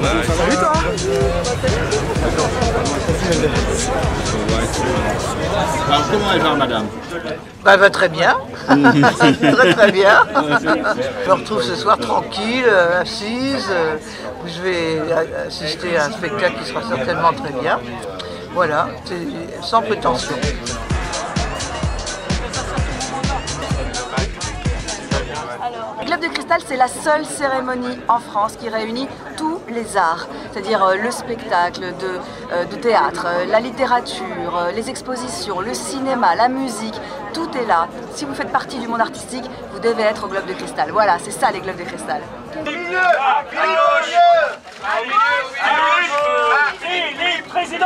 Salut toi. Alors comment elle va madame? Bah, elle va très bien. Très bien. Je me retrouve ce soir tranquille, assise. Je vais assister à un spectacle qui sera certainement très bien. Voilà, sans prétention. Le Globe de Cristal, c'est la seule cérémonie en France qui réunit tous les arts, c'est-à-dire le spectacle de théâtre, la littérature, les expositions, le cinéma, la musique, tout est là. Si vous faites partie du monde artistique, vous devez être au Globe de Cristal. Voilà, c'est ça les Globes de Cristal. Président,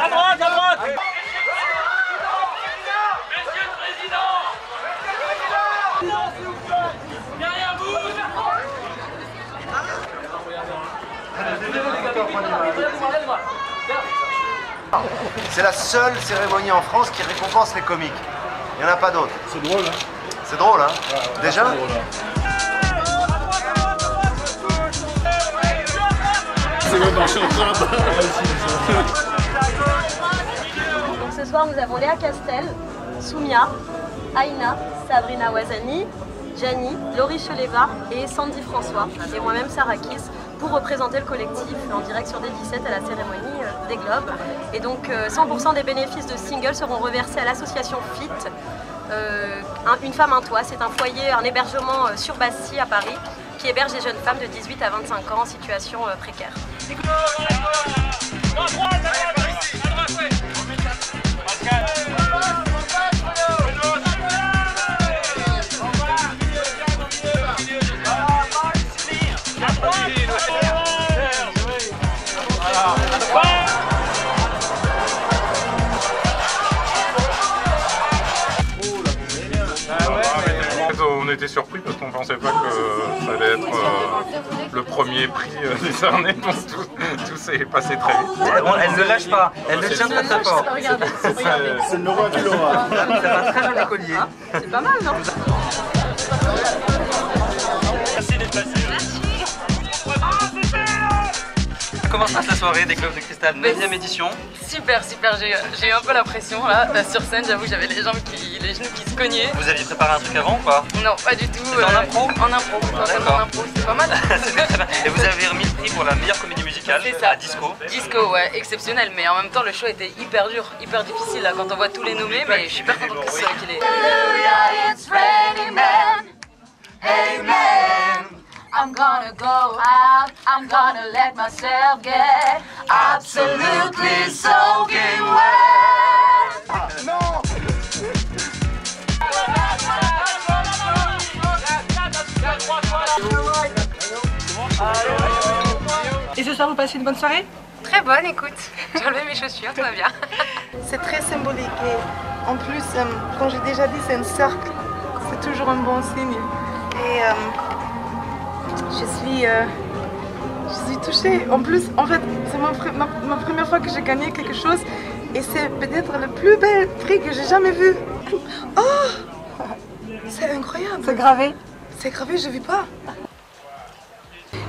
à droite. C'est la seule cérémonie en France qui récompense les comiques. Il n'y en a pas d'autres. C'est drôle, hein? C'est drôle, hein? Ouais, déjà drôle, hein. C'est même marché en train. Donc ce soir, nous avons Léa Castel, Soumia, Aïna, Sabrina Ouazani, Gianni, Laurie Cheleva et Sandy François et moi-même Sarah Kiss pour représenter le collectif en direct sur D17 à la cérémonie des Globes. Et donc 100% des bénéfices de ce single seront reversés à l'association FIT, Une femme, un toit. C'est un foyer, un hébergement sur Bastille à Paris qui héberge des jeunes femmes de 18 à 25 ans en situation précaire. On était surpris parce qu'on pensait pas que ça allait être le premier prix décerné, donc tout s'est passé très vite. Elle ne lâche pas, elle le tient très très fort. C'est Laura qui l'aura. C'est un très joli collier. C'est pas mal, non? Merci d'être passé. Comment se passe la soirée des Globes de Cristal, 9e édition? Super, j'ai eu un peu la pression là, sur scène, j'avoue j'avais les genoux qui se cognaient. Vous aviez préparé un truc avant ou pas? Non, pas du tout. C'était en impro? En impro, d'accord. en impro, c'est pas mal. C'était très bien. Et vous avez remis le prix pour la meilleure comédie musicale à Disco. Disco, ouais, exceptionnel, mais en même temps le show était hyper dur, hyper difficile là, quand on voit tous les nommés, mais je suis super contente que ce soit qu'il est. I'm gonna go out, I'm gonna let myself get absolutely soaking wet. Non! Et ce soir, vous passez une bonne soirée? Très bonne, écoute, j'ai enlevé mes chaussures, tout va bien. C'est très symbolique et en plus, quand j'ai déjà dit c'est un cercle, c'est toujours un bon signe. Et je suis touchée. En plus, en fait, c'est ma première fois que j'ai gagné quelque chose et c'est peut-être le plus bel prix que j'ai jamais vu. Oh! C'est incroyable. C'est gravé? C'est gravé, je ne vis pas.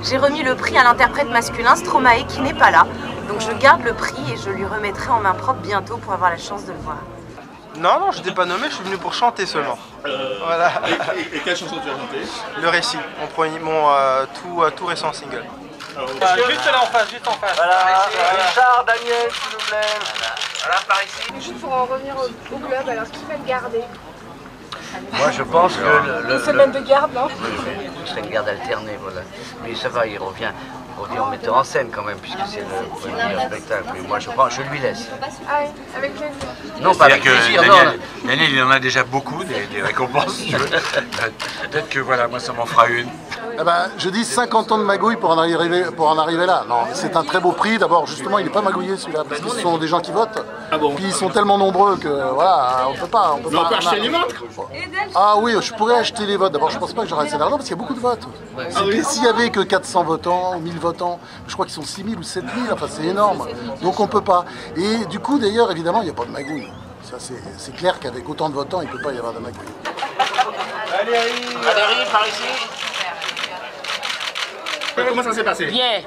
J'ai remis le prix à l'interprète masculin Stromae qui n'est pas là. Donc je garde le prix et je lui remettrai en main propre bientôt pour avoir la chance de le voir. Non, je t'ai pas nommé, je suis venu pour chanter seulement. Voilà. Et quelle chanson tu as chanté? Le récit, mon tout récent single. Juste là en face, juste en face. Voilà, Richard, Daniel, s'il vous plaît. Voilà, par ici. Juste pour en revenir au club, alors qui va le garder? Moi, je pense que Une semaine de garde, non? ce serait une garde alternée, voilà. Mais ça va, il revient en metteur en scène quand même, puisque c'est le premier spectacle. Mais moi, je lui laisse. Ah oui, avec plaisir. Non, pas avec plaisir, non. Daniel, il en a déjà beaucoup, des récompenses, si tu veux. Peut-être que voilà, moi ça m'en fera une. Eh ben, je dis 50 ans de magouille pour en arriver là. Non, c'est un très beau prix. D'abord, justement, il n'est pas magouillé celui-là, parce que ce sont des gens qui votent. Ah bon? Puis ils sont tellement nombreux que voilà, on peut pas. Mais on peut acheter les votes? Ah oui, je pourrais acheter les votes. D'abord, je pense pas que j'aurai assez d'argent parce qu'il y a beaucoup de votes. S'il y avait que 400 votants ou 1000 votants, je crois qu'ils sont 6000 ou 7000, enfin c'est énorme. Donc on peut pas. Et du coup, d'ailleurs, évidemment, il n'y a pas de magouille. Ça, c'est clair qu'avec autant de votants, il ne peut pas y avoir de magouille. Allez, par ici. Comment ça s'est passé? Bien,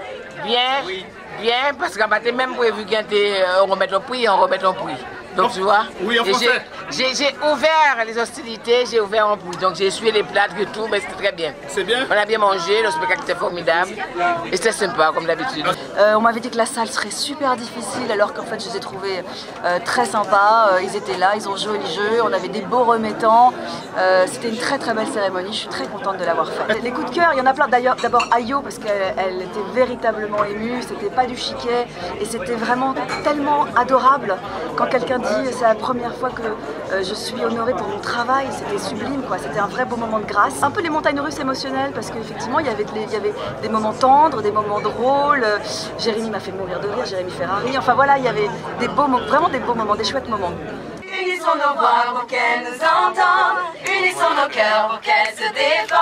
bien, parce qu'en matin même prévu qu'on remette au prix, on remet au prix. Donc tu vois, oui, en français. J'ai ouvert les hostilités, j'ai ouvert en prix. Donc j'ai essuyé les plats, tout, mais c'était très bien. C'est bien? On a bien mangé, le spectacle était formidable et c'était sympa comme d'habitude. On m'avait dit que la salle serait super difficile alors qu'en fait je les ai trouvés très sympas. Ils étaient là, ils ont joué les jeux, on avait des beaux remettants. C'était une très très belle cérémonie, je suis très contente de l'avoir faite. Les coups de cœur, il y en a plein d'ailleurs. D'abord Ayo parce qu'elle était véritablement émue, c'était pas du chiquet et c'était vraiment tellement adorable quand quelqu'un dit c'est la première fois que je suis honorée pour mon travail, c'était sublime quoi, c'était un vrai beau moment de grâce. Un peu les montagnes russes émotionnelles parce qu'effectivement il y avait des moments tendres, des moments drôles. Jérémy m'a fait mourir de rire, Jérémy Ferrari, enfin voilà, il y avait des beaux moments, vraiment des beaux moments, des chouettes moments. Unissons nos voix pour qu'elles nous entendent, unissons nos cœurs pour qu'elles se défendent.